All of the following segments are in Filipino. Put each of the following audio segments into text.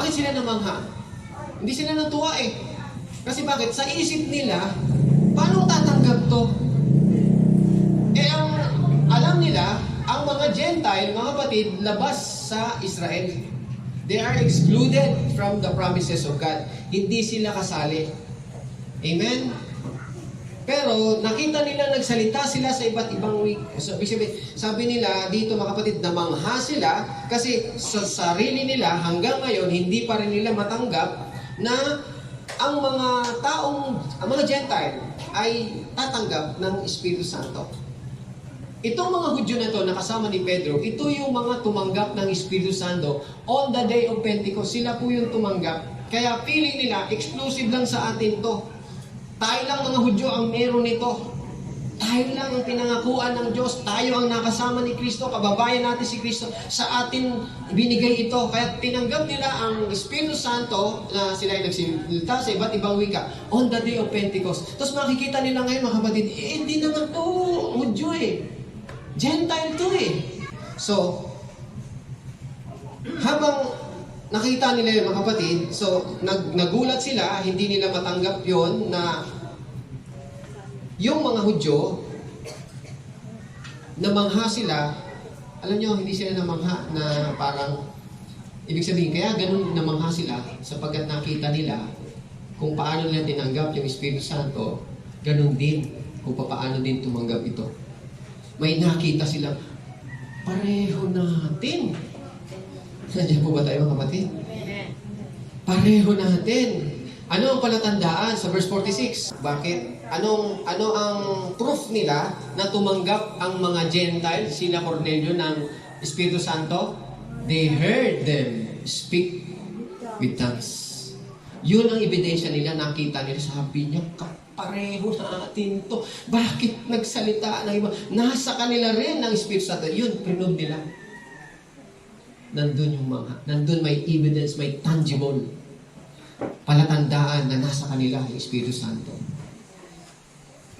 Bakit sila namangha? Hindi sila natuwa eh. Kasi bakit? Sa isip nila, paano tatanggap to? Eh ang alam nila, ang mga Gentile, mga kapatid, labas sa Israel. They are excluded from the promises of God. Hindi sila kasali. Amen? Pero nakita nila nagsalita sila sa iba't ibang week. So, sabi nila dito mga kapatid, namangha sila kasi sa sarili nila hanggang ngayon hindi pa rin nila matanggap na ang mga Gentile ay tatanggap ng Espiritu Santo. Itong mga Hudyo na to, nakasama ni Pedro, ito yung mga tumanggap ng Espiritu Santo on the day of Pentecost. Sila po yung tumanggap. Kaya feeling nila, exclusive lang sa atin to. Tayo lang mga Hudyo ang meron nito. Tayo lang ang pinangakuan ng Diyos. Tayo ang nakasama ni Kristo. Kababayan natin si Kristo. Sa atin binigay ito. Kaya tinanggap nila ang Espiritu Santo na sila ay nagsilita sa iba't ibang wika on the day of Pentecost. Tapos makikita nila ngayon mga kapatid, hindi naman to Hudyo eh. Gentile to eh. So, habang nakita nila yung mga kapatid, so nagulat sila, hindi nila matanggap yon na yung mga Hudyo, namangha sila, alam nyo, hindi sila namangha na parang, ibig sabihin, kaya ganun namangha sila sapagkat nakita nila kung paano nila tinanggap yung Espiritu Santo, ganun din kung paano din tumanggap ito. May nakita silang, pareho natin. Nandiyan po ba tayo mga kapatid? Pareho natin. Ano ang palatandaan sa verse 46? Bakit? Ano ang proof nila na tumanggap ang mga Gentile, sila Cornelio ng Espiritu Santo? They heard them speak with tongues. Yun ang ebidensya nila, nakita nila, sabi niya, pareho natin to. Bakit nagsalita ng iba? Nasa kanila rin ang Espiritu Santo. Yun, prove nila. Nandun may evidence, may tangible palatandaan na nasa kanila ang Espiritu Santo.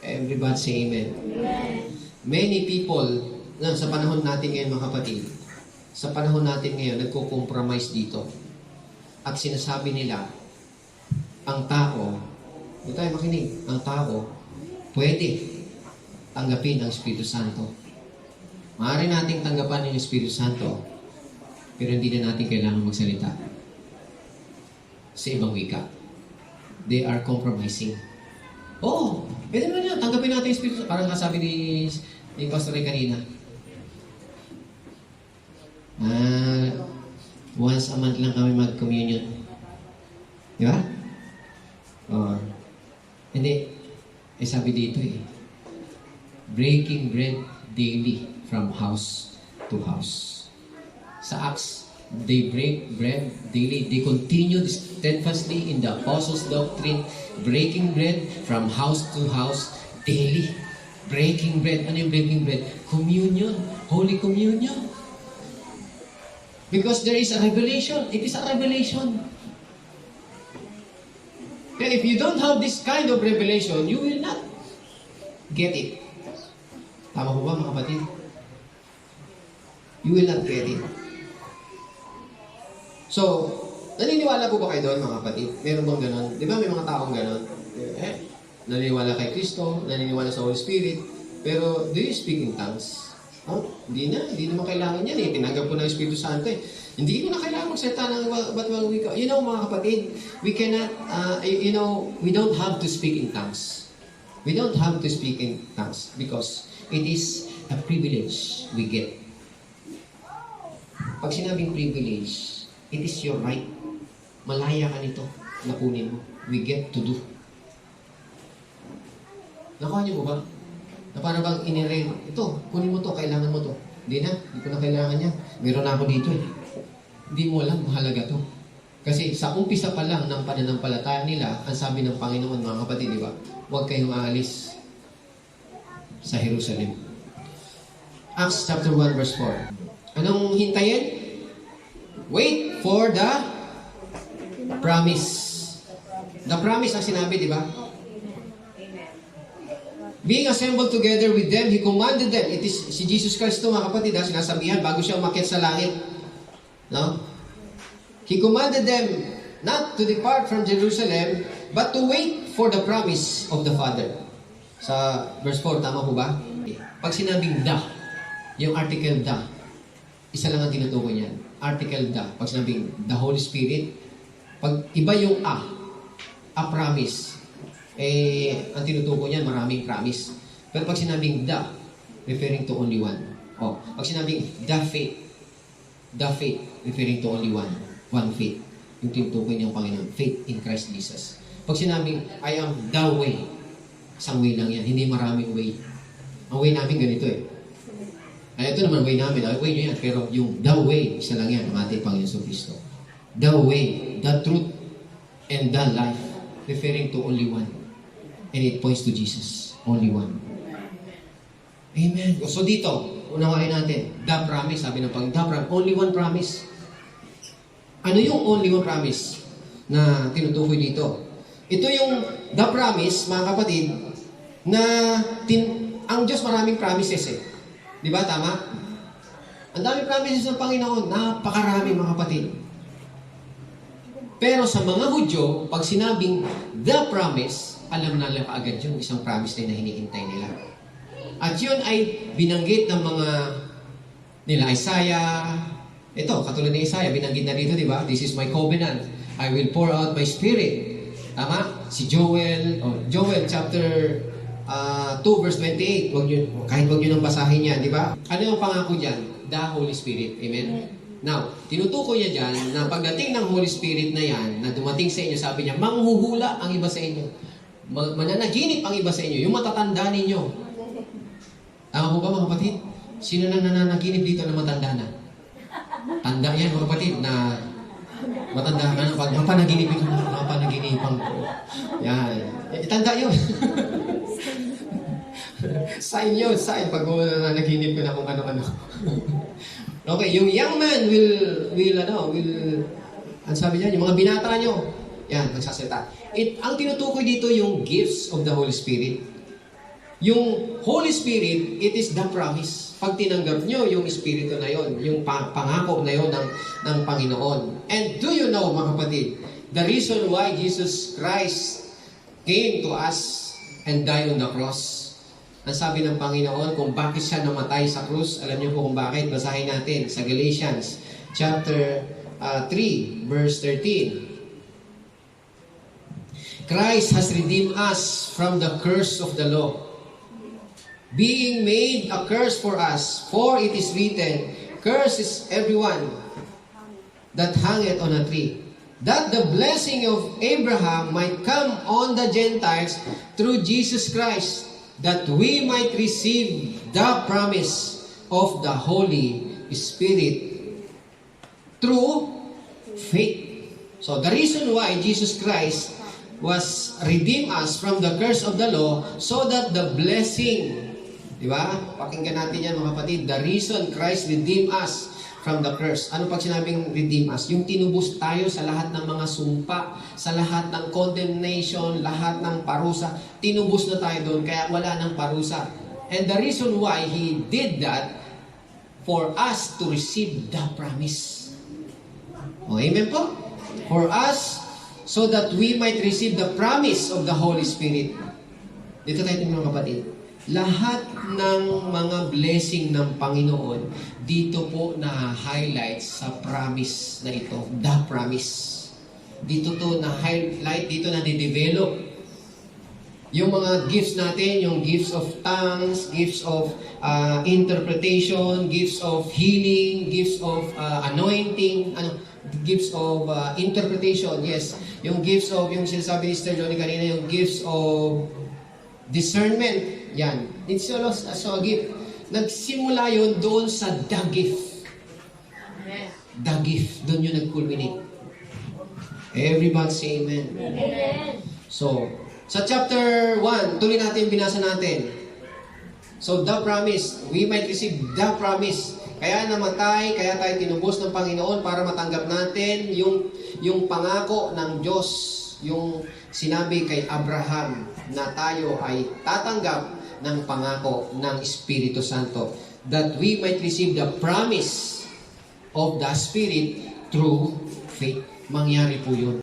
Everybody say amen. Many people, sa panahon natin ngayon mga kapatid, sa panahon natin ngayon, nagko-compromise dito. At sinasabi nila, ang tao, hindi tayo makinig, ang tao, pwede tanggapin ang Espiritu Santo. Maaari nating tanggapan yung Espiritu Santo, pero hindi na natin kailangan magsalita sa ibang wika. They are compromising. Oo, pwede naman yan. Tanggapin natin yung Espiritu Santo. Parang kasabi ni Pastor Ray kanina. Once a month lang kami mag-communion. Di ba? Hindi. Sabi dito breaking bread daily from house to house. Sa Acts, they break bread daily. They continue steadfastly in the apostles' doctrine, breaking bread from house to house daily. Breaking bread. Ano yung breaking bread? Communion. Holy Communion. Because there is a revelation. It is a revelation. Kaya if you don't have this kind of revelation, you will not get it. Tama po ba mga kapatid? You will not get it. So, naniniwala po ba kayo doon mga kapatid? Meron bang ganon? Di ba may mga taong ganon? Naniniwala kay Kristo, naniniwala sa Holy Spirit, pero do you speak in tongues? Hindi naman kailangan yan Tinanggap ko ng Espiritu Santo Hindi ko na kailangan magsalita ng ba't wika. You know mga kapatid, we cannot, we don't have to speak in tongues. We don't have to speak in tongues because it is a privilege we get. Pag sinabing privilege, it is your right. Malaya ka nito na kunin mo. We get to do. Nakuha niyo po ba? Na para bang inirel, ito, kunin mo to, kailangan mo to. Hindi ko na kailangan niya. Meron na ako dito Hindi mo alam, mahalaga to. Kasi sa umpisa pa lang ng pananampalataya nila, ang sabi ng Panginoon, mga kapatid, di ba? Huwag kayong aalis sa Jerusalem. Acts chapter 1 verse 4. Anong hintayin? Wait for the promise. The promise ang sinabi, di ba? Being assembled together with them, He commanded them. It is si Jesus Christ mga kapatid, sinasabihan bago siya umakyat sa langit. No? He commanded them not to depart from Jerusalem, but to wait for the promise of the Father. Sa verse 4, tama po ba? Pag sinabing the, yung article the, isa lang ang tinutukoy niyan. Article the. Pag sinabing the Holy Spirit, pag iba yung a promise, ang tinutukoy niyan, maraming promise. Pero pag sinabing the, referring to only one. Pag sinabing the faith, referring to only one faith. Yung tinutukoy niyang Panginoon, faith in Christ Jesus. Pag sinabing, I am the way, isang way lang yan, hindi maraming way. Ang way namin ganito ito naman way namin, way nyo yan, pero yung the way, isa lang yan, ang ating Panginoon Kristo. The way, the truth, and the life, referring to only one. And it points to Jesus, only one. Amen. So dito, unawain natin, the promise, sabi ng Panginoon, only one promise. Ano yung only one promise na tinutukoy dito? Ito yung the promise, mga kapatid, na ang Diyos maraming promises Di ba? Tama? Ang daming promises ng Panginoon, napakarami mga kapatid. Pero sa mga Hudyo, pag sinabing the promise, alam na lang kaagad yung isang promise na hinihintay nila. At yun ay binanggit ng mga nila Isaiah. Ito, katulad ni Isaiah, binanggit na dito, di ba? This is my covenant. I will pour out my spirit. Tama? Si Joel chapter 2 verse 28. Kahit wag nyo nang basahin yan, di ba? Ano yung pangako dyan? The Holy Spirit. Amen? Now, tinutukoy niya dyan na pagdating ng Holy Spirit na yan, na dumating sa inyo, sabi niya, manghuhula ang iba sa inyo. Mananaginip ang iba sa inyo. Yung matatanda ninyo. Tama po ba mga kapatid? Sino nang nananaginip dito na matanda na? Tanda yan mga kapatid na matanda ka na. Pag mapanaginipan ko. Yan. Tanda yun. Sign yun. Pag nanaginip ko na kung ano-ano. Okay, yung young man ang sabi niya, yung mga binata nyo, yan, nagsasalita. Ang tinutukoy dito yung gifts of the Holy Spirit. Yung Holy Spirit, it is the promise. Pag tinanggap nyo yung Espiritu na yon, yung pangako na yon ng Panginoon. And do you know, mga kapatid, the reason why Jesus Christ came to us and died on the cross? Ang sabi ng Panginoon kung bakit siya namatay sa krus, alam niyo po kung bakit. Basahin natin sa Galatians chapter 3, verse 13. Christ has redeemed us from the curse of the law, being made a curse for us. For it is written, cursed is everyone that hangeth on a tree, that the blessing of Abraham might come on the Gentiles through Jesus Christ, that we might receive the promise of the Holy Spirit through faith. So the reason why Jesus Christ was redeem us from the curse of the law, so that the blessing, di ba? Pakinggan natin yan mga kapatid. The reason Christ redeem us from the curse. Ano pag sinabing redeem us? Yung tinubos tayo sa lahat ng mga sumpa, sa lahat ng condemnation, lahat ng parusa. Tinubos na tayo doon, kaya wala ng parusa. And the reason why He did that, for us to receive the promise. Amen po? For us, so that we might receive the promise of the Holy Spirit. Dito tayo mga kapatid. Lahat ng mga blessing ng Panginoon, dito po na-highlight sa promise na ito. The promise. Dito to na-highlight, dito na di-develop. Yung mga gifts natin, yung gifts of tongues, gifts of interpretation, gifts of healing, gifts of anointing, gifts of interpretation, yes. Yung gifts of, yung sinasabi ni Sister Johnny kanina, yung gifts of discernment. Yan. It's also a gift. Nagsimula yun doon sa the gift. The gift. Doon yun nag-culminate. Everybody say amen. Amen. So, sa chapter 1, tuloy natin, binasa natin. So, the promise. We might receive the promise. Kaya namatay, kaya tayo tinubos ng Panginoon para matanggap natin yung pangako ng Diyos. Yung sinabi kay Abraham na tayo ay tatanggap ng pangako ng Espiritu Santo, that we might receive the promise of the Spirit through faith. Mangyari po yun.